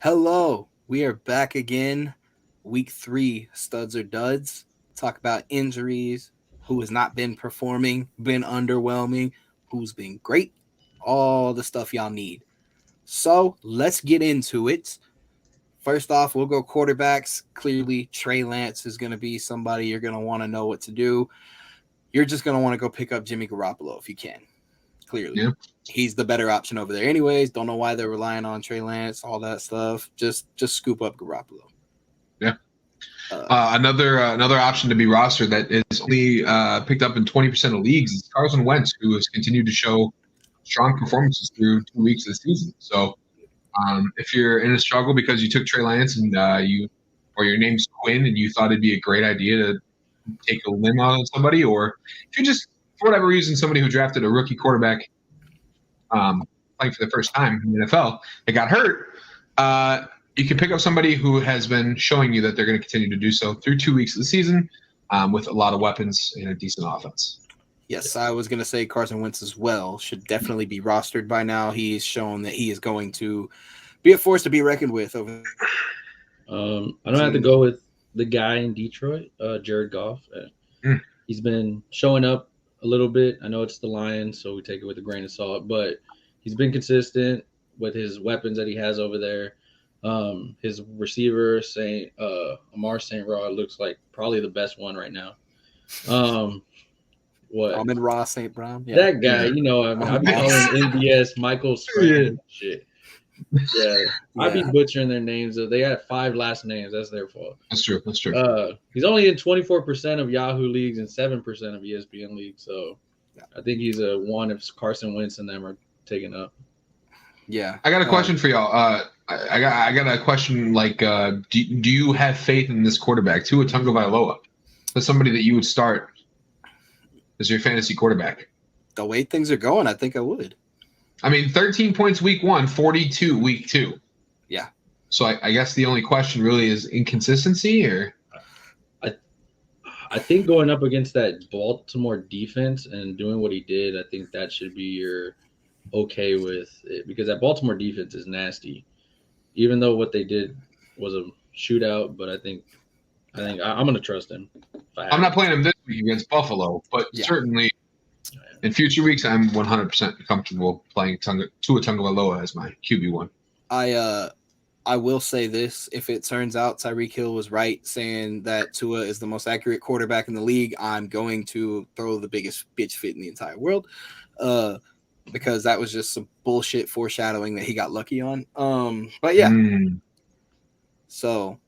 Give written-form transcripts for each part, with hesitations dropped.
Hello, we are back again. Week 3, studs or duds. Talk about injuries, who has not been performing, been underwhelming, who's been great, all the stuff y'all need. So let's get into it. First off, we'll go quarterbacks. Clearly, Trey Lance is going to be somebody you're going to want to know what to do. You're just going to want to go pick up Jimmy Garoppolo if you can. Clearly. Yeah. He's the better option over there anyways. Don't know why they're relying on Trey Lance, all that stuff. Just scoop up Garoppolo. Yeah. Another option to be rostered that is only picked up in 20% of leagues is Carson Wentz, who has continued to show strong performances through 2 weeks of the season. So if you're in a struggle because you took Trey Lance and your name's Quinn and you thought it'd be a great idea to take a limb out on somebody, or if you're just for whatever reason somebody who drafted a rookie quarterback playing for the first time in the NFL, they got hurt. You can pick up somebody who has been showing you that they're going to continue to do so through 2 weeks of the season with a lot of weapons and a decent offense. Yes, I was going to say Carson Wentz as well should definitely be rostered by now. He's shown that he is going to be a force to be reckoned with. Over. I don't have to go with the guy in Detroit, Jared Goff. He's been showing up a little bit. I know it's the Lions, so we take it with a grain of salt, but he's been consistent with his weapons that he has over there. His receiver, Amar St. Rod, looks like probably the best one right now. What? Amon-Ra St. Brown? Yeah. That guy, I've been calling MBS Michael Scranton shit. Yeah, I'd be butchering their names. They had 5 last names. That's their fault. That's true. He's only in 24% of Yahoo leagues and 7% of ESPN leagues. So I think he's a one if Carson Wentz and them are taken up. Yeah. I got a question for y'all. I got a question like, do you have faith in this quarterback, Tua Tagovailoa? That's somebody that you would start as your fantasy quarterback. The way things are going, I think I would. I mean, 13 points week 1, 42 week 2. Yeah. So I guess the only question really is inconsistency, or I think going up against that Baltimore defense and doing what he did, I think that should be your okay with it, because that Baltimore defense is nasty. Even though what they did was a shootout, but I think I'm going to trust him. I'm not playing him this week against Buffalo, but certainly in future weeks, I'm 100% comfortable playing Tua Tagovailoa as my QB1. I will say this: if it turns out Tyreek Hill was right saying that Tua is the most accurate quarterback in the league, I'm going to throw the biggest bitch fit in the entire world, because that was just some bullshit foreshadowing that he got lucky on. But yeah, so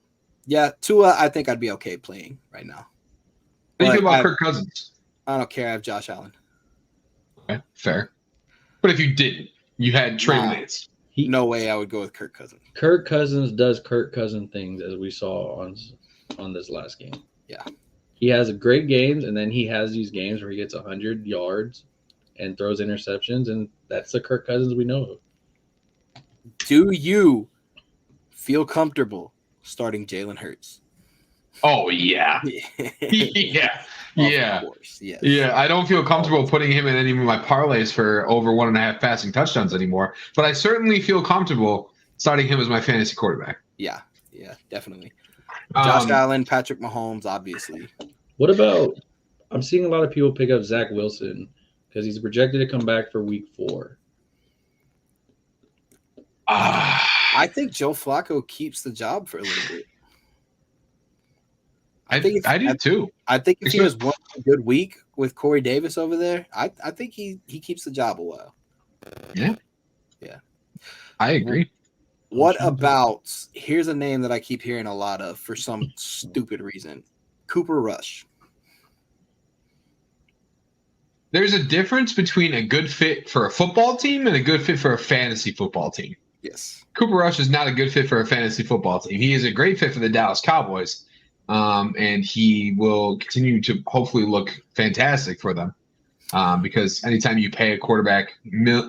yeah, Tua, I think I'd be okay playing right now. What do you think about Kirk Cousins? I don't care. I have Josh Allen. Okay, fair. But if you didn't, you had Trey Lance. No way I would go with Kirk Cousins. Kirk Cousins does Kirk Cousins things, as we saw on this last game. Yeah. He has great games, and then he has these games where he gets 100 yards and throws interceptions, and that's the Kirk Cousins we know of. Do you feel comfortable starting Jalen Hurts? Oh, yeah. Yeah. Of course, yes. Yeah, I don't feel comfortable putting him in any of my parlays for over 1.5 passing touchdowns anymore, but I certainly feel comfortable starting him as my fantasy quarterback. Yeah, definitely. Josh Allen, Patrick Mahomes, obviously. What about – I'm seeing a lot of people pick up Zach Wilson because he's projected to come back for week 4. I think Joe Flacco keeps the job for a little bit. I do too. I think if he has one good week with Corey Davis over there, I think he keeps the job a while. Yeah. I agree. What about – here's a name that I keep hearing a lot of for some stupid reason. Cooper Rush. There's a difference between a good fit for a football team and a good fit for a fantasy football team. Yes. Cooper Rush is not a good fit for a fantasy football team. He is a great fit for the Dallas Cowboys. And he will continue to hopefully look fantastic for them, because anytime you pay a quarterback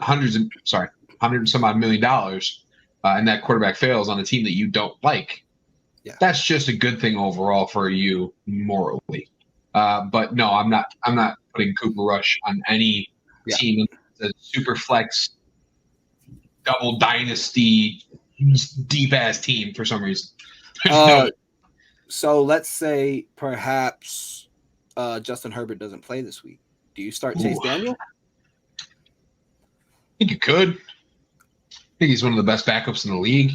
hundred and some odd $1 million, and that quarterback fails on a team that you don't like, that's just a good thing overall for you morally. But no, I'm not putting Cooper Rush on any team. The super flex, double dynasty deep ass team for some reason. So let's say perhaps Justin Herbert doesn't play this week. Do you start Chase Daniel? I think you could. I think he's one of the best backups in the league,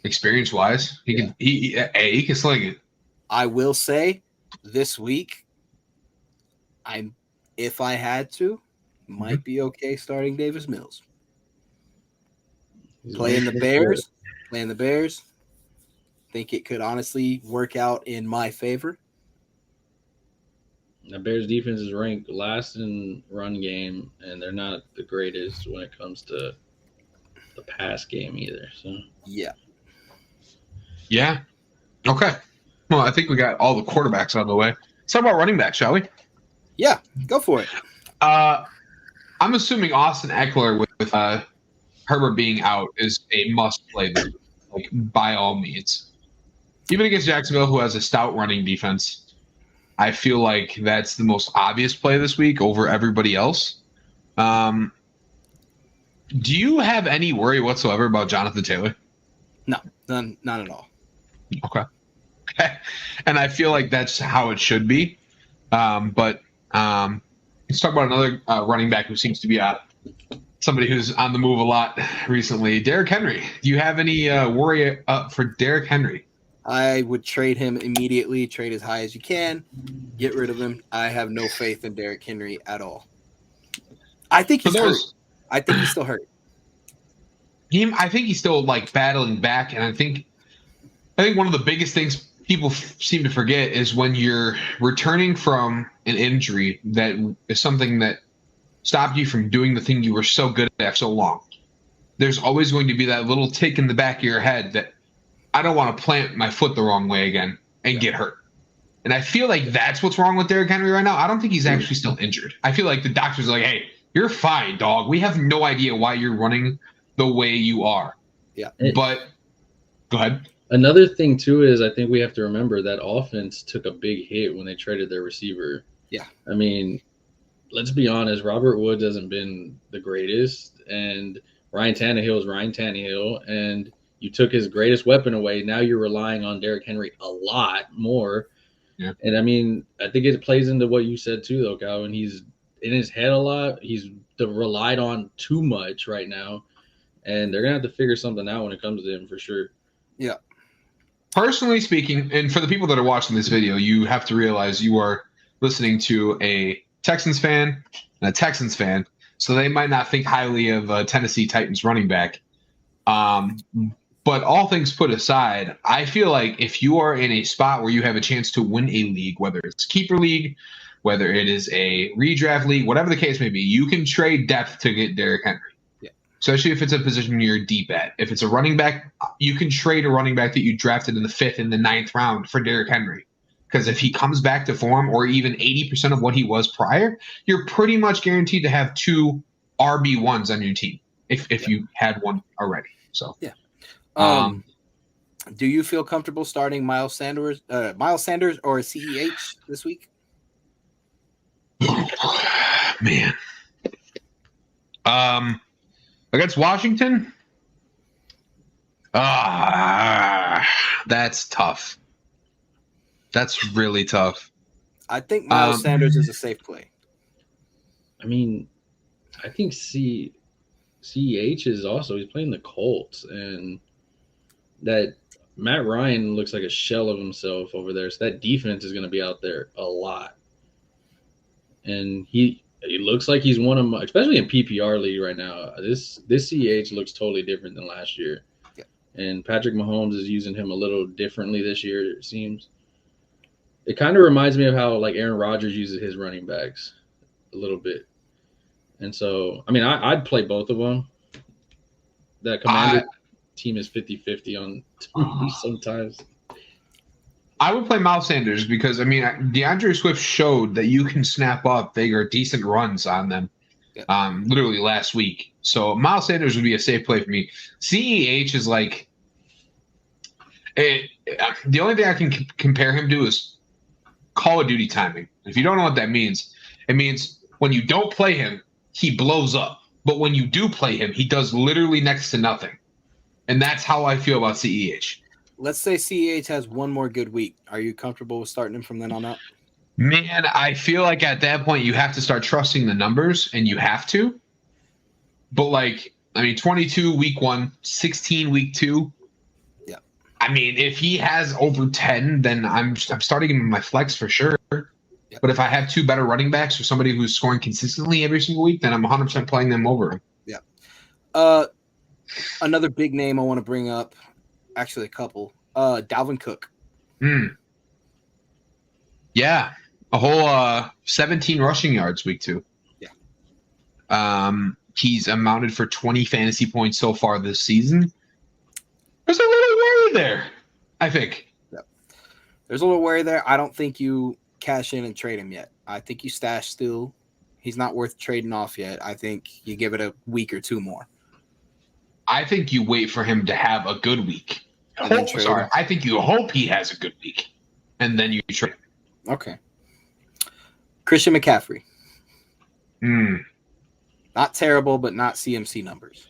experience wise. He can sling it. I will say this week, if I had to, might be okay starting Davis Mills. Playing the Bears. Think it could honestly work out in my favor. The Bears defense is ranked last in run game, and they're not the greatest when it comes to the pass game either. So yeah. Okay. Well, I think we got all the quarterbacks out of the way. Let's talk about running back, shall we? Yeah, go for it. I'm assuming Austin Eckler with Herbert being out is a must play, like by all means. Even against Jacksonville, who has a stout running defense, I feel like that's the most obvious play this week over everybody else. Do you have any worry whatsoever about Jonathan Taylor? No, not at all. Okay. And I feel like that's how it should be. But let's talk about another running back who seems to be somebody who's on the move a lot recently. Derrick Henry. Do you have any worry for Derrick Henry? I would trade him immediately, trade as high as you can, get rid of him. I have no faith in Derrick Henry at all. I think he's hurt. I think he's still hurt. I think he's still like battling back, and I think one of the biggest things people seem to forget is when you're returning from an injury that is something that stopped you from doing the thing you were so good at so long. There's always going to be that little tick in the back of your head that I don't want to plant my foot the wrong way again and get hurt. And I feel like that's what's wrong with Derrick Henry right now. I don't think he's actually still injured. I feel like the doctors are like, hey, you're fine, dog. We have no idea why you're running the way you are. Yeah. But go ahead. Another thing, too, is I think we have to remember that offense took a big hit when they traded their receiver. Yeah. I mean, let's be honest. Robert Woods hasn't been the greatest, and Ryan Tannehill is Ryan Tannehill, and you took his greatest weapon away. Now you're relying on Derrick Henry a lot more. Yeah. And, I mean, I think it plays into what you said, too, though, Calvin. He's in his head a lot. He's relied on too much right now, and they're going to have to figure something out when it comes to him for sure. Yeah. Personally speaking, and for the people that are watching this video, you have to realize you are listening to a Texans fan and a Texans fan, so they might not think highly of Tennessee Titans running back. But all things put aside, I feel like if you are in a spot where you have a chance to win a league, whether it's keeper league, whether it is a redraft league, whatever the case may be, you can trade depth to get Derrick Henry. Yeah. Especially if it's a position you're deep at. If it's a running back, you can trade a running back that you drafted in the 5th and the 9th round for Derrick Henry. Because if he comes back to form or even 80% of what he was prior, you're pretty much guaranteed to have 2 RB1s on your team if you had one already. So yeah. Do you feel comfortable starting Miles Sanders or CEH this week? Man. Against Washington? That's tough. That's really tough. I think Miles Sanders is a safe play. I mean, I think CEH is also, he's playing the Colts, and that Matt Ryan looks like a shell of himself over there. So that defense is going to be out there a lot. And he looks like he's one of my, especially in PPR league right now. This CEH looks totally different than last year. Yeah. And Patrick Mahomes is using him a little differently this year, it seems. It kind of reminds me of how like Aaron Rodgers uses his running backs a little bit. And so, I mean, I'd play both of them. That Commander team is 50-50 on sometimes. I would play Miles Sanders because, I mean, DeAndre Swift showed that you can snap up bigger, decent runs on them literally last week. So Miles Sanders would be a safe play for me. CEH is like the only thing I can compare him to is Call of Duty timing. If you don't know what that means, it means when you don't play him, he blows up. But when you do play him, he does literally next to nothing. And that's how I feel about CEH. Let's say CEH has one more good week. Are you comfortable with starting him from then on out? Man, I feel like at that point you have to start trusting the numbers, and you have to. But, like, I mean, 22 week 1, 16 week 2. Yeah. I mean, if he has over 10, then I'm starting him in my flex for sure. Yeah. But if I have 2 better running backs or somebody who's scoring consistently every single week, then I'm 100% playing them over him. Yeah. Another big name I want to bring up, actually a couple, Dalvin Cook. Yeah. A whole 17 rushing yards week 2. Yeah. He's amounted for 20 fantasy points so far this season. There's a little worry there, I think. Yep. There's a little worry there. I don't think you cash in and trade him yet. I think you stash still. He's not worth trading off yet. I think you give it a week or 2 more. I think you wait for him to have a good week. I think you hope he has a good week, and then you trade him. Okay. Christian McCaffrey. Not terrible, but not CMC numbers.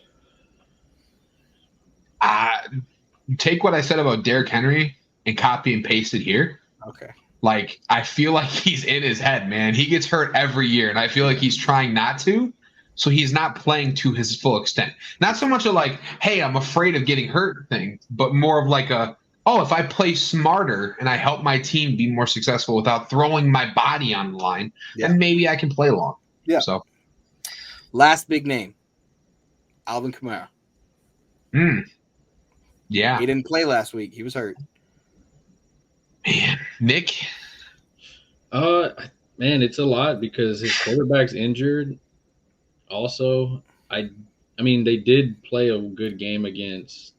Take what I said about Derrick Henry and copy and paste it here. Okay. Like, I feel like he's in his head, man. He gets hurt every year, and I feel like he's trying not to, so he's not playing to his full extent. Not so much a like, hey, I'm afraid of getting hurt thing, but more of like if I play smarter and I help my team be more successful without throwing my body on the line, then maybe I can play long. Yeah. So, last big name, Alvin Kamara. Yeah. He didn't play last week. He was hurt. Man, Nick? Man, it's a lot because his quarterback's injured. Also, I mean, they did play a good game against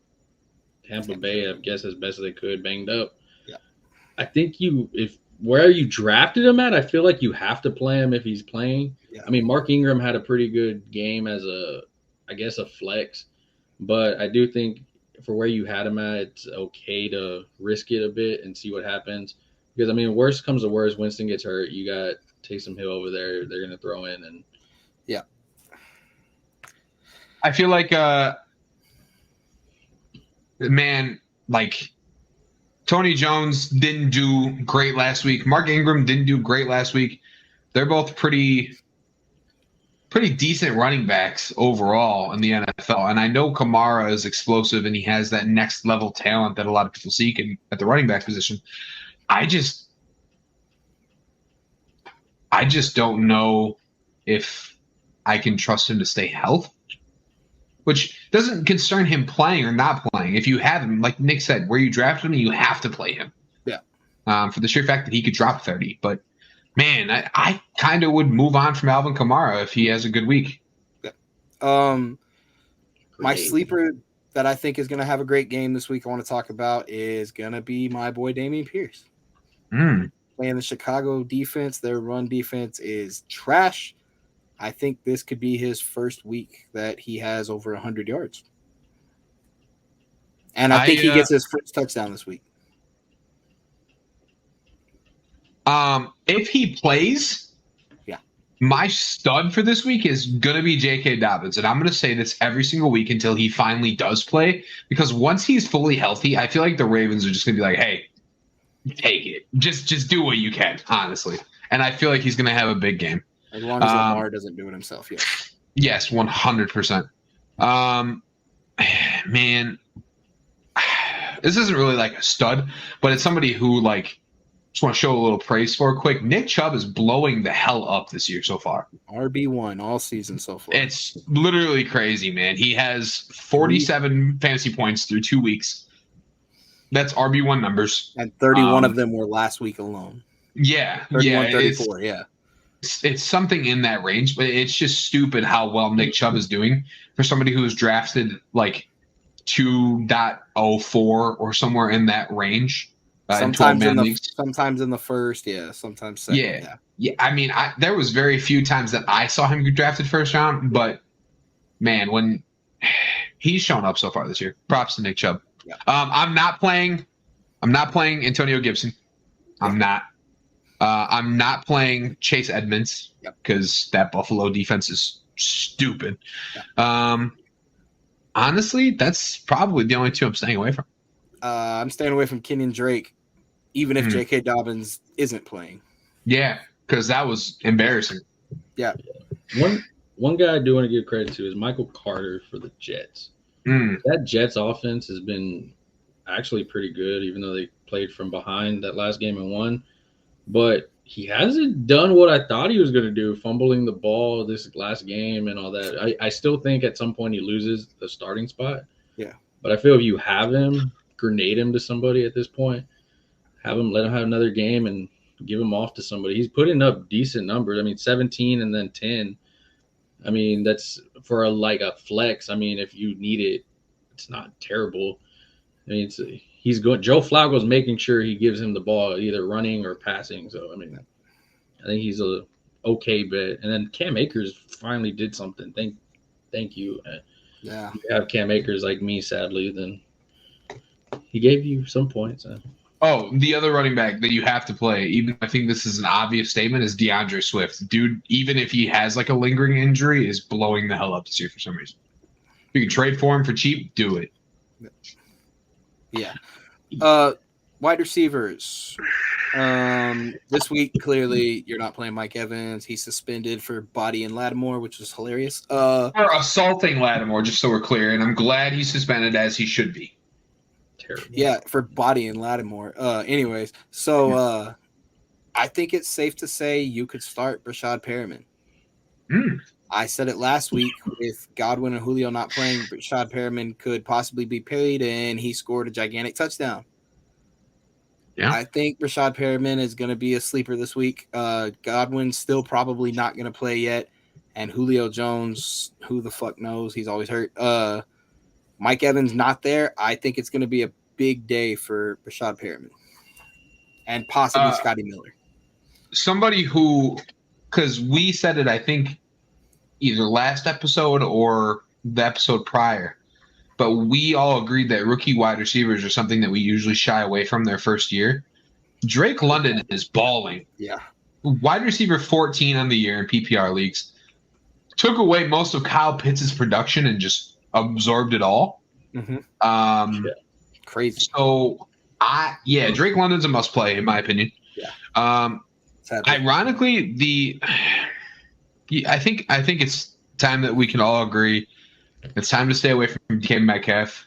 Tampa Bay, I guess, as best as they could, banged up. Yeah. I think where you drafted him at, I feel like you have to play him if he's playing. Yeah. I mean, Mark Ingram had a pretty good game as a flex, but I do think for where you had him at, it's okay to risk it a bit and see what happens. Because, I mean, worst comes to worst, Winston gets hurt, you got Taysom Hill over there, they're going to throw in. And yeah. I feel like, man, like Tony Jones didn't do great last week. Mark Ingram didn't do great last week. They're both pretty decent running backs overall in the NFL. And I know Kamara is explosive and he has that next level talent that a lot of people seek at the running back position. I just don't know if I can trust him to stay healthy, which doesn't concern him playing or not playing. If you have him, like Nick said, where you drafted him, you have to play him. Yeah. For the sheer fact that he could drop 30. But, man, I kind of would move on from Alvin Kamara if he has a good week. My sleeper that I think is going to have a great game this week I want to talk about is going to be my boy Damian Pierce. Playing the Chicago defense. Their run defense is trash. I think this could be his first week that he has over 100 yards. And I think he gets his first touchdown this week. If he plays, my stud for this week is going to be J.K. Dobbins. And I'm going to say this every single week until he finally does play. Because once he's fully healthy, I feel like the Ravens are just going to be like, hey, take it. Just do what you can, honestly. And I feel like he's going to have a big game. As long as Lamar doesn't do it himself, Yes, 100%. Man, this isn't really like a stud, but it's somebody who, like, just want to show a little praise for quick. Nick Chubb is blowing the hell up this year so far. RB1 all season so far. It's literally crazy, man. He has 47 fantasy points through 2 weeks. That's RB1 numbers. And 31 of them were last week alone. Yeah. 31, 34, It's something in that range, but it's just stupid how well Nick Chubb is doing for somebody who was drafted like 2.04 or somewhere in that range. Sometimes in the first, sometimes second. Yeah. I mean, there was very few times that I saw him get drafted first round, but man, when he's shown up so far this year, props to Nick Chubb. Yeah. I'm not playing Antonio Gibson. I'm not. I'm not playing Chase Edmonds because that Buffalo defense is stupid. Yeah. Honestly, that's probably the only two I'm staying away from. I'm staying away from Kenyon Drake, even if J.K. Dobbins isn't playing. Yeah, because that was embarrassing. Yeah. One guy I do want to give credit to is Michael Carter for the Jets. That Jets offense has been actually pretty good, even though they played from behind that last game and won. But he hasn't done what I thought he was going to do, fumbling the ball this last game and all that. I still think at some point he loses the starting spot. Yeah. But I feel if you have him, grenade him to somebody at this point, let him have another game and give him off to somebody. He's putting up decent numbers. I mean, 17 and then 10. I mean, that's for a flex. I mean, if you need it, it's not terrible. I mean, he's going. Joe Flacco's making sure he gives him the ball, either running or passing. So I mean, I think he's a okay bet. And then Cam Akers finally did something. Thank you. Yeah. If you have Cam Akers like me, sadly, then he gave you some points. Oh, the other running back that you have to play, even I think this is an obvious statement, is DeAndre Swift. Dude, even if he has like a lingering injury, is blowing the hell up this year for some reason. If you can trade for him for cheap, do it. Yeah. Wide receivers. This week, clearly, you're not playing Mike Evans. He's suspended for bodying Lattimore, which was hilarious. Or assaulting Lattimore, just so we're clear. And I'm glad he's suspended, as he should be. Terrible. Yeah, for bodying Lattimore. Anyways, so I think it's safe to say you could start Rashad Pearman. I said it last week, with Godwin and Julio not playing, Rashad Pearman could possibly be paid, and he scored a gigantic touchdown. Yeah. I think Rashad Pearman is going to be a sleeper this week. Godwin's still probably not going to play yet, and Julio Jones, who the fuck knows? He's always hurt. Mike Evans not there. I think it's going to be a big day for Rashad Pearman and possibly Scotty Miller. Somebody who, because we said it, I think, either last episode or the episode prior, but we all agreed that rookie wide receivers are something that we usually shy away from their first year. Drake London is balling. Yeah. Wide receiver 14 on the year in PPR leagues. Took away most of Kyle Pitts' production and just absorbed it all. Crazy. So, Drake London's a must play, in my opinion. Yeah. Ironically, I think it's time that we can all agree it's time to stay away from DK Metcalf,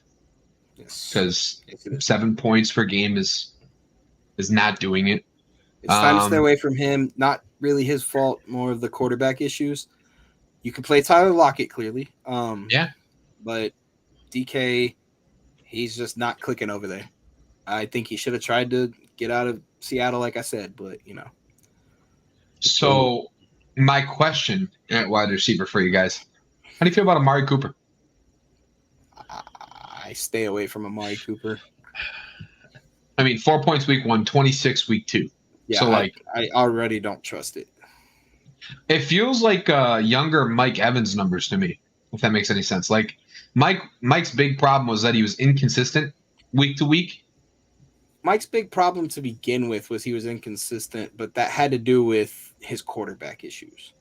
because 7 points per game is not doing it. It's time to stay away from him. Not really his fault, more of the quarterback issues. You can play Tyler Lockett, clearly. But DK, he's just not clicking over there. I think he should have tried to get out of Seattle, like I said, but So, my question at wide receiver for you guys: how do you feel about Amari Cooper? I stay away from Amari Cooper. I mean, 4 points week 1, 26 week 2. Yeah, so I already don't trust it. It feels like younger Mike Evans numbers to me, if that makes any sense. Like Mike's big problem was that he was inconsistent week to week. Mike's big problem to begin with was he was inconsistent, but that had to do with his quarterback issues.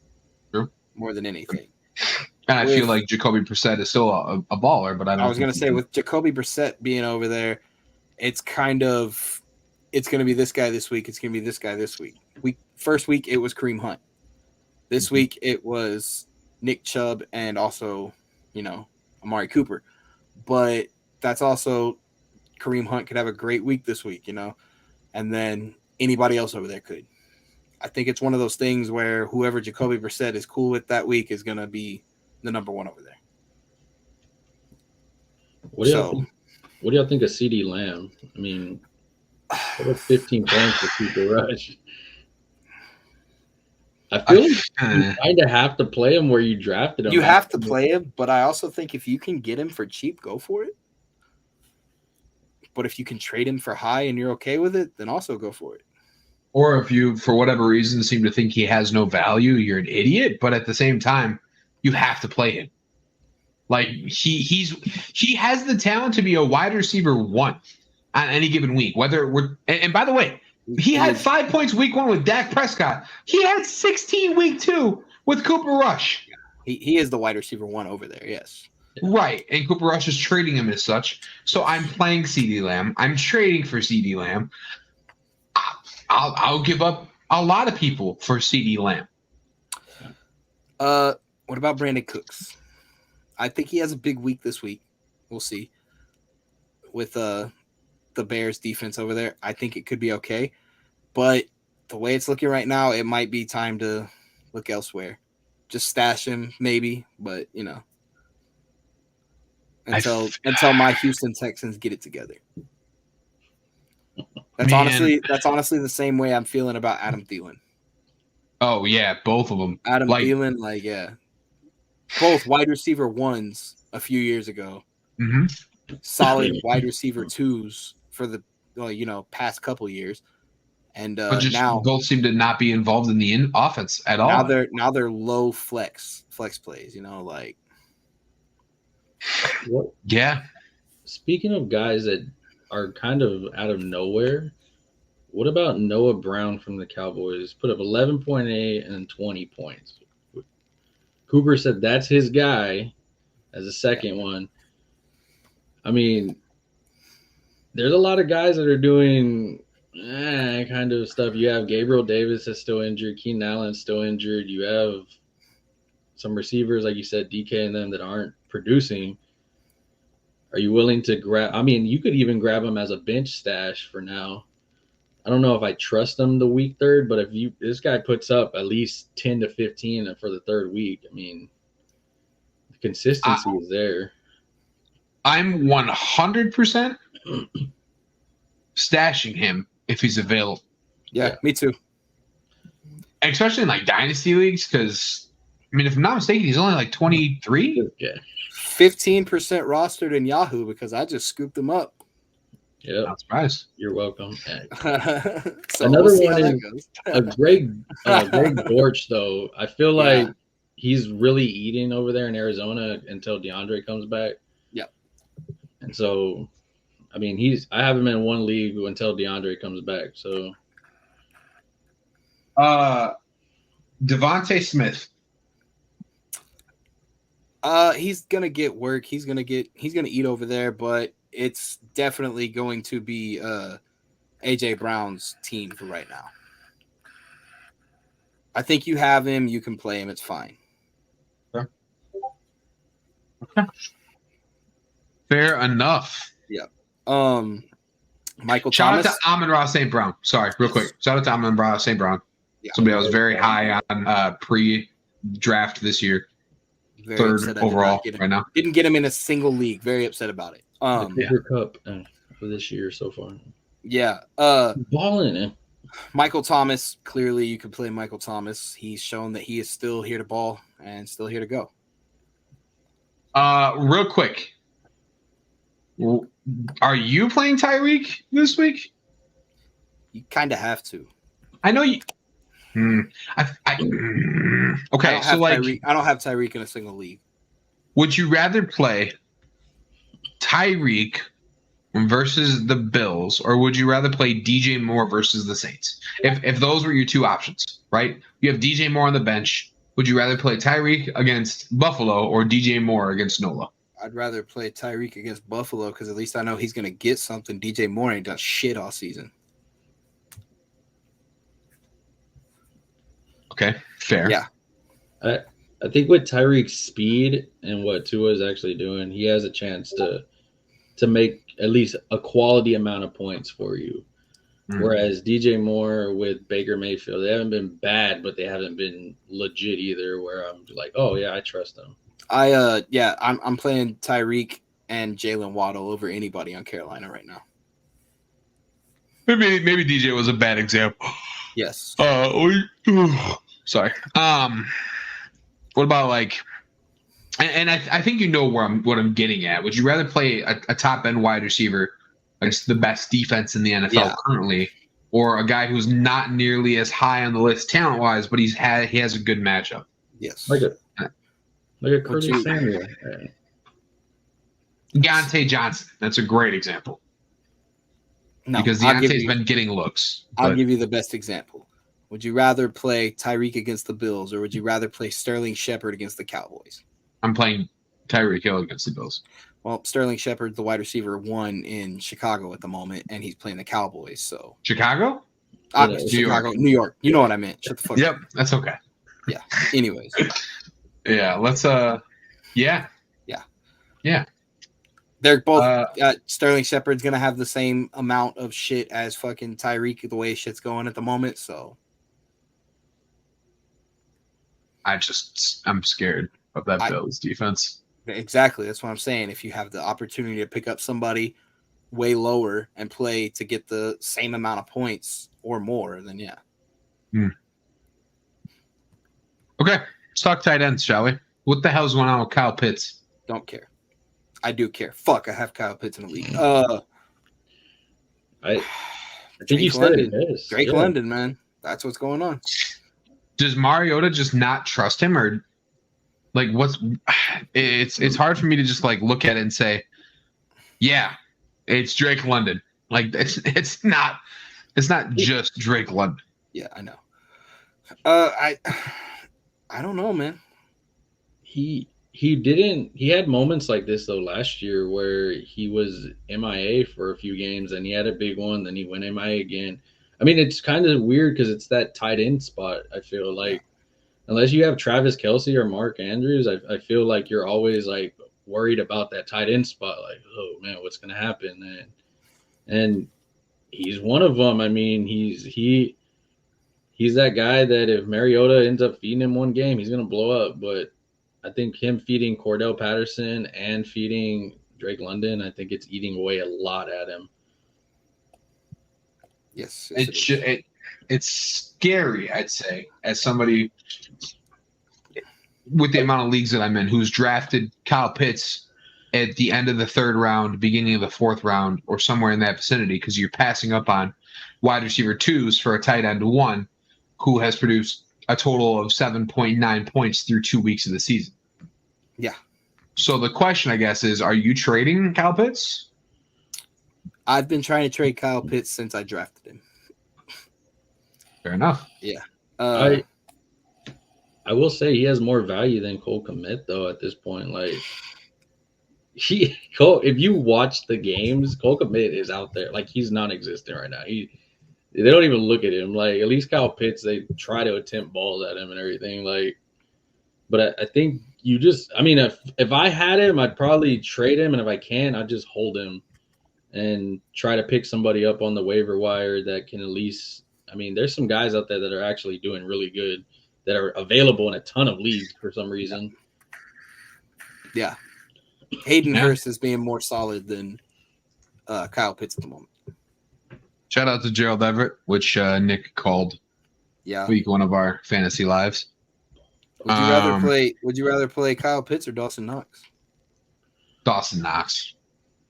True. More than anything. And I feel like Jacoby Brissett is still a baller, but I was going to say, with Jacoby Brissett being over there, it's going to be this guy this week. It's going to be this guy this week. First week, it was Kareem Hunt. This week, it was Nick Chubb and also, Amari Cooper. But that's also Kareem Hunt could have a great week this week, and then anybody else over there could. I think it's one of those things where whoever Jacoby Brissett is cool with that week is going to be the number one over there. What do y'all think of CeeDee Lamb? I mean, 15 points for Cooper Rush. I feel like you kind of have to play him where you drafted him. You have to play him, but I also think if you can get him for cheap, go for it. But if you can trade him for high and you're okay with it, then also go for it. Or if you, for whatever reason, seem to think he has no value, you're an idiot. But at the same time, you have to play him. Like he has the talent to be a wide receiver 1 on any given week. And by the way, he had 5 points week 1 with Dak Prescott. He had 16 week 2 with Cooper Rush. He is the wide receiver 1 over there. Yes. Right, and Cooper Rush is trading him as such. So I'm playing CeeDee Lamb. I'm trading for CeeDee Lamb. I'll give up a lot of people for CeeDee Lamb. What about Brandon Cooks? I think he has a big week this week. We'll see. With the Bears defense over there, I think it could be okay. But the way it's looking right now, it might be time to look elsewhere. Just stash him, maybe, but until my Houston Texans get it together. That's honestly the same way I'm feeling about Adam Thielen. Oh yeah, both of them. Adam Thielen, both wide receiver ones a few years ago. Mm-hmm. Solid wide receiver twos for the past couple years, and but just now both seem to not be involved in the offense at all. Now they're low flex plays. What? Yeah. Speaking of guys that are kind of out of nowhere, what about Noah Brown from the Cowboys? Put up 11.8 and 20 points. Cooper said that's his guy as a second one. I mean, there's a lot of guys that are doing kind of stuff. You have Gabriel Davis that's still injured. Keenan Allen's still injured. You have some receivers, like you said, DK and them that aren't producing. Are you willing to grab? I mean, you could even grab him as a bench stash for now. I don't know if I trust him the week third, but if this guy puts up at least 10 to 15 for the third week, I mean, the consistency is there. I'm 100% stashing him if he's available. Yeah, me too. Especially in dynasty leagues, because I mean, if I'm not mistaken, he's only 23. Yeah, 15% rostered in Yahoo because I just scooped him up. Yeah, not surprised. You're welcome. So another one is a Greg Dortch, though. I feel like he's really eating over there in Arizona until DeAndre comes back. Yeah, and so, I mean, I have him in one league until DeAndre comes back. So, Devontae Smith. He's gonna get work. He's gonna eat over there, but it's definitely going to be AJ Brown's team for right now. I think you have him. You can play him. It's fine. Okay. Fair enough. Yeah. Michael Shout Thomas. out to Amon-Ra St. Brown. Sorry, real quick. Shout out to Amon-Ra St. Brown. Yeah. Somebody I was very high on pre-draft this year. Very third overall right now. Didn't get him in a single league. Very upset about it. The Cup for this year so far. Yeah. Balling. Michael Thomas. Clearly, you can play Michael Thomas. He's shown that he is still here to ball and still here to go. Real quick. Are you playing Tyreek this week? You kind of have to. I know you. Okay, so Tyreek, I don't have Tyreek in a single league. Would you rather play Tyreek versus the Bills, or would you rather play DJ Moore versus the Saints? If those were your two options, right? You have DJ Moore on the bench. Would you rather play Tyreek against Buffalo or DJ Moore against Nola? I'd rather play Tyreek against Buffalo because at least I know he's going to get something. DJ Moore ain't done shit all season. Okay, fair. Yeah. I think with Tyreek's speed and what Tua is actually doing, he has a chance to make at least a quality amount of points for you. Whereas DJ Moore with Baker Mayfield, they haven't been bad, but they haven't been legit either. Where I'm like, oh yeah, I trust them. I'm playing Tyreek and Jalen Waddle over anybody on Carolina right now. Maybe DJ was a bad example. Yes. Sorry. What about and I think you know what I'm getting at. Would you rather play a top end wide receiver against the best defense in the NFL currently, or a guy who's not nearly as high on the list talent wise, but he has a good matchup? Yes. Like a Curtis Samuel. Deontay Johnson. That's a great example. No, because Deontay's been getting looks. I'll give you the best example. Would you rather play Tyreek against the Bills, or would you rather play Sterling Shepard against the Cowboys? I'm playing Tyreek Hill against the Bills. Well, Sterling Shepard's the wide receiver 1 in Chicago at the moment, and he's playing the Cowboys. So Chicago? New York. You know what I meant. Shut the fuck up. Yep, that's okay. Yeah. Anyways. Yeah, let's Yeah. They're both Sterling Shepard's gonna have the same amount of shit as fucking Tyreek the way shit's going at the moment, so I'm scared of that Bills defense. Exactly. That's what I'm saying. If you have the opportunity to pick up somebody way lower and play to get the same amount of points or more, then yeah. Okay, let's talk tight ends, shall we? What the hell's going on with Kyle Pitts? Don't care. I do care. Fuck, I have Kyle Pitts in the league. I think you said it is. Drake London, man. That's what's going on. Does Mariota just not trust him, or like it's hard for me to just like look at it and say, yeah, it's Drake London. Like it's not just Drake London. Yeah, I know. I don't know, man. He had moments like this though last year where he was MIA for a few games and he had a big one, then he went MIA again. I mean, it's kind of weird because it's that tight end spot. I feel like unless you have Travis Kelce or Mark Andrews, I feel like you're always like worried about that tight end spot. Like, oh man, what's gonna happen? And he's one of them. I mean, he's that guy that if Mariota ends up feeding him one game, he's gonna blow up. But I think him feeding Cordell Patterson and feeding Drake London, I think it's eating away a lot at him. Yes. It's scary, I'd say, as somebody with the amount of leagues that I'm in who's drafted Kyle Pitts at the end of the 3rd round, beginning of the 4th round, or somewhere in that vicinity, because you're passing up on wide receiver 2s for a tight end 1 who has produced a total of 7.9 points through 2 weeks of the season. Yeah. So the question, I guess, is, are you trading Kyle Pitts? I've been trying to trade Kyle Pitts since I drafted him. Fair enough. Yeah. I will say he has more value than Cole Kmet, though, at this point. Like, if you watch the games, Cole Kmet is out there. Like, he's non-existent right now. They don't even look at him. Like, at least Kyle Pitts, they try to attempt balls at him and everything. Like, but I think you just – I mean, if I had him, I'd probably trade him. And if I can, I'd just hold him and try to pick somebody up on the waiver wire that can at least – I mean, there's some guys out there that are actually doing really good that are available in a ton of leagues for some reason. Yeah. Hayden Hurst is being more solid than Kyle Pitts at the moment. Shout out to Gerald Everett, which Nick called week 1 of our fantasy lives. Would you rather play Kyle Pitts or Dawson Knox? Dawson Knox.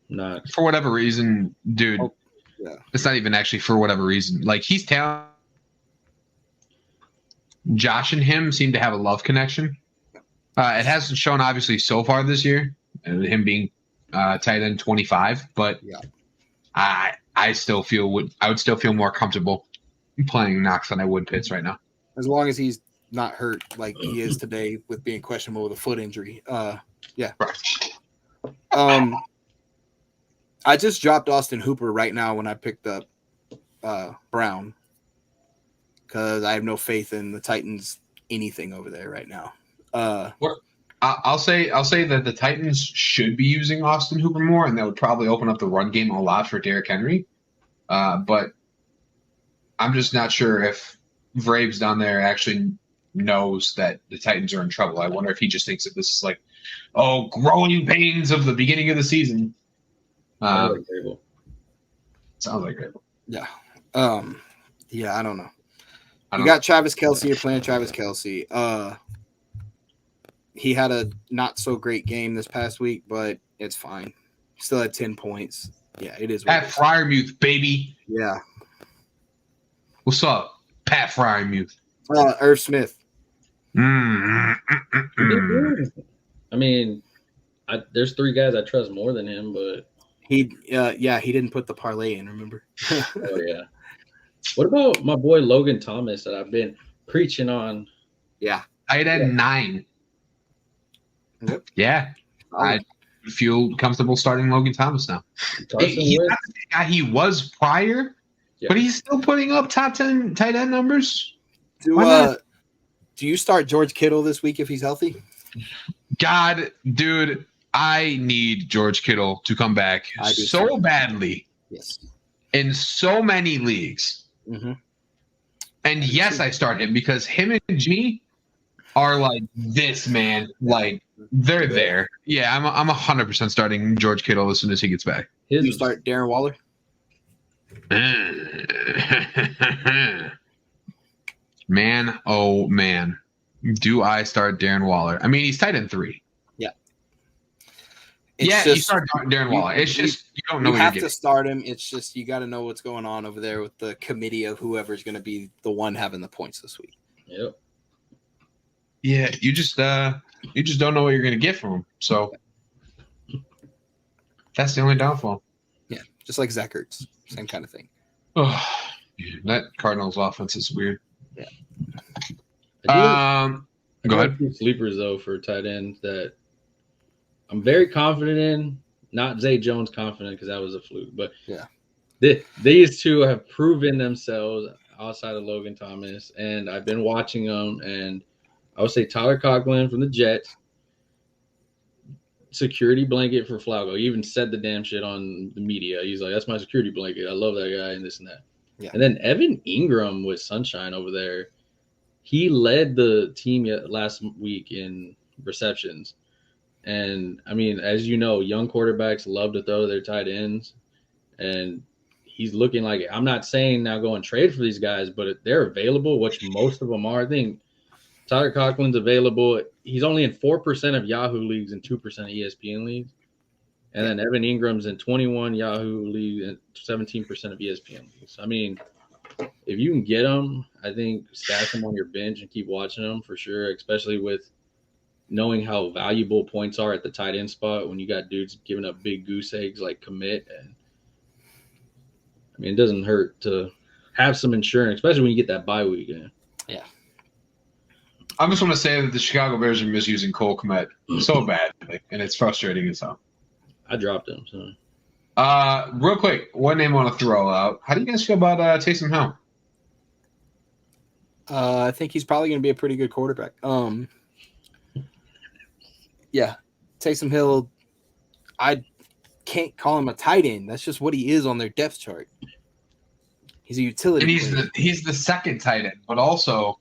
Knox. For whatever reason, dude. Oh, yeah. It's not even actually for whatever reason. Like, he's talented. Josh and him seem to have a love connection. It hasn't shown obviously so far this year, him being tight end 25, but I would still feel more comfortable playing Knox than I would Pitts right now. As long as he's not hurt like he is today with being questionable with a foot injury. Yeah. Right. I just dropped Austin Hooper right now when I picked up Brown because I have no faith in the Titans anything over there right now. I'll say that the Titans should be using Austin Hooper more, and that would probably open up the run game a lot for Derrick Henry. But I'm just not sure if Vraves down there actually knows that the Titans are in trouble. I wonder if he just thinks that this is like, growing pains of the beginning of the season. Sounds like Grable. Yeah. Yeah, I don't know. You got Travis Kelce. You're playing Travis Kelce. He had a not so great game this past week, but it's fine. Still had 10 points. Yeah, it is. Pat Fryermuth, baby. Yeah. What's up, Pat Fryermuth? Irv Smith. I mean, there's 3 guys I trust more than him, but he didn't put the parlay in. Remember? Oh yeah. What about my boy Logan Thomas that I've been preaching on? Yeah, tight end 9. Yep. Yeah, I feel comfortable starting Logan Thomas now. He's not the guy he was prior, but he's still putting up top 10 tight end numbers. Do you start George Kittle this week if he's healthy? God, dude, I need George Kittle to come back so badly. Yes. In so many leagues. Mm-hmm. And yes, I start him because him and Jimmy are like this, man. Like, they're there. Yeah, I'm 100% starting George Kittle as soon as he gets back. You start Darren Waller? Man, oh man. Do I start Darren Waller? I mean, he's tight end 3. Yeah. You start Darren Waller. It's just you don't know. You have to start him. It's just you got to know what's going on over there with the committee of whoever's going to be the one having the points this week. Yep. Yeah, you just don't know what you're going to get from him. So that's the only downfall. Yeah, just like Zach Ertz, same kind of thing. Oh, that Cardinals offense is weird. Yeah. Go ahead. Sleepers though for tight ends that I'm very confident in. Not Zay Jones confident because that was a fluke, but yeah, these two have proven themselves outside of Logan Thomas, and I've been watching them. And I would say Tyler Conklin from the Jets, security blanket for Flacco. He even said the damn shit on the media. He's like, "That's my security blanket. I love that guy," and this and that. Yeah. And then Evan Ingram with Sunshine over there. He led the team last week in receptions. And, I mean, as you know, young quarterbacks love to throw to their tight ends. And he's looking like – I'm not saying now go and trade for these guys, but if they're available, which most of them are. I think Tyler Conklin's available. He's only in 4% of Yahoo leagues and 2% of ESPN leagues. And then Evan Ingram's in 21 Yahoo leagues and 17% of ESPN leagues. I mean – if you can get them, I think stash them on your bench and keep watching them for sure, especially with knowing how valuable points are at the tight end spot when you got dudes giving up big goose eggs like Commit. And I mean, it doesn't hurt to have some insurance, especially when you get that bye week. Yeah. I just want to say that the Chicago Bears are misusing Cole Kmet so badly, and it's frustrating as hell. I dropped him. So. Real quick, one name I want to throw out. How do you guys feel about Taysom Hill? I think he's probably going to be a pretty good quarterback. Yeah, Taysom Hill, I can't call him a tight end. That's just what he is on their depth chart. He's a utility And he's the second tight end, but also,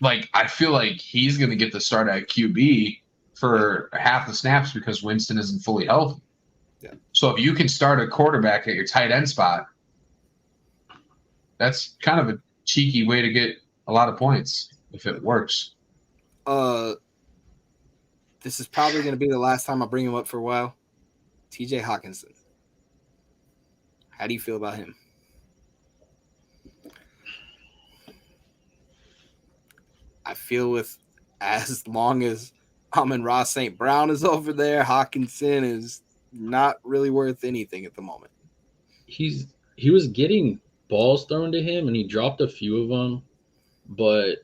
like, I feel like he's going to get the start at QB for half the snaps because Winston isn't fully healthy. Yeah. So if you can start a quarterback at your tight end spot, that's kind of a cheeky way to get a lot of points if it works. This is probably going to be the last time I bring him up for a while. TJ Hockenson. How do you feel about him? I feel with as long as Amon-Ra St. Brown is over there, Hockenson is not really worth anything at the moment. He was getting balls thrown to him, and he dropped a few of them, but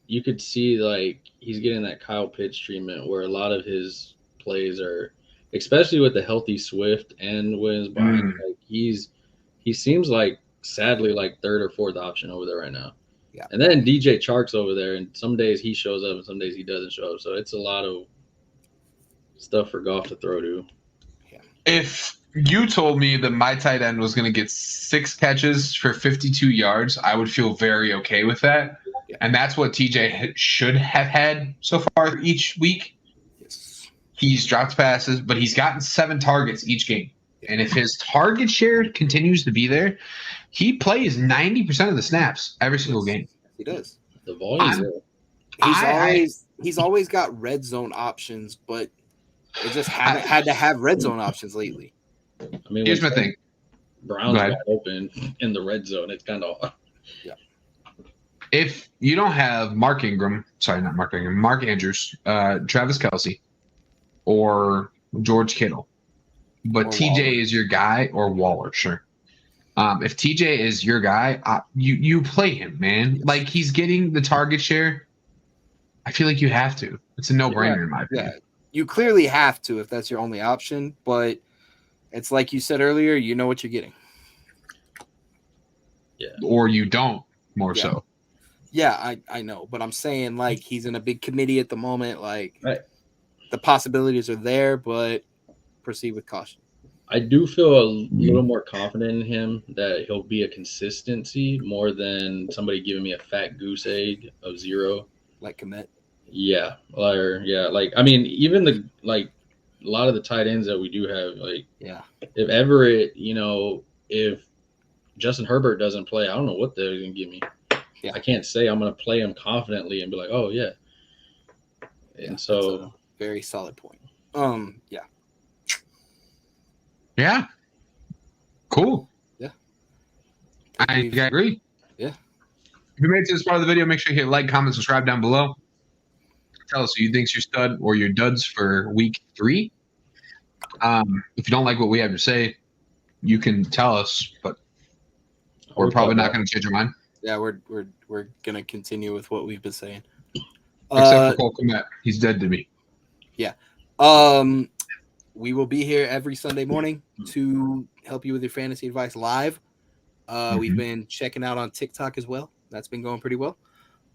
you could see like he's getting that Kyle Pitts treatment where a lot of his plays are, especially with the healthy Swift and Williams behind, like he seems like sadly like third or fourth option over there right now. Yeah. And then DJ Chark's over there, and some days he shows up and some days he doesn't show up. So it's a lot of stuff for Goff to throw to. Yeah. If you told me that my tight end was going to get 6 catches for 52 yards, I would feel very okay with that. Yeah. And that's what TJ should have had so far each week. Yes. He's dropped passes, but he's gotten 7 targets each game. And if his target share continues to be there, he plays 90% of the snaps every single game. He does. The volume. He's always got red zone options, but they just haven't had to have red zone options lately. I mean, here's my thing. Brown's wide open in the red zone. It's kind of If you don't have Mark Andrews, Travis Kelce, or George Kittle, but or TJ Waller. is your guy, or Waller, sure. If TJ is your guy, you play him, man. Yes. Like, he's getting the target share. I feel like you have to. It's a no-brainer in my opinion. Yeah, you clearly have to if that's your only option, but it's like you said earlier, you know what you're getting. Yeah. Or you don't, more so. Yeah, I know, but I'm saying like he's in a big committee at the moment. Like right. The possibilities are there, but proceed with caution. I do feel a little more confident in him that he'll be a consistency more than somebody giving me a fat goose egg of 0. Like commit. Yeah, like I mean, even the like a lot of the tight ends that we do have, like if Everett, if Justin Herbert doesn't play, I don't know what they're gonna give me. Yeah. I can't say I'm gonna play him confidently and be like, oh yeah. And so that's a very solid point. Yeah. Yeah. Cool. Yeah. I agree. Yeah. If you made it to this part of the video, make sure you hit like, comment, subscribe down below. Tell us who you think's your stud or your duds for week 3. If you don't like what we have to say, you can tell us, but we're probably not going to change our mind. Yeah, we're gonna continue with what we've been saying. Except for Cole Kmet. He's dead to me. Yeah. We will be here every Sunday morning to help you with your fantasy advice live. We've been checking out on TikTok as well. That's been going pretty well.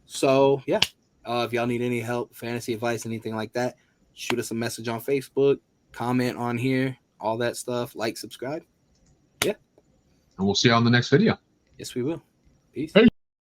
So yeah. If y'all need any help, fantasy advice, anything like that, shoot us a message on Facebook, comment on here, all that stuff, like, subscribe. Yeah. And we'll see you on the next video. Yes, we will. Peace. Hey.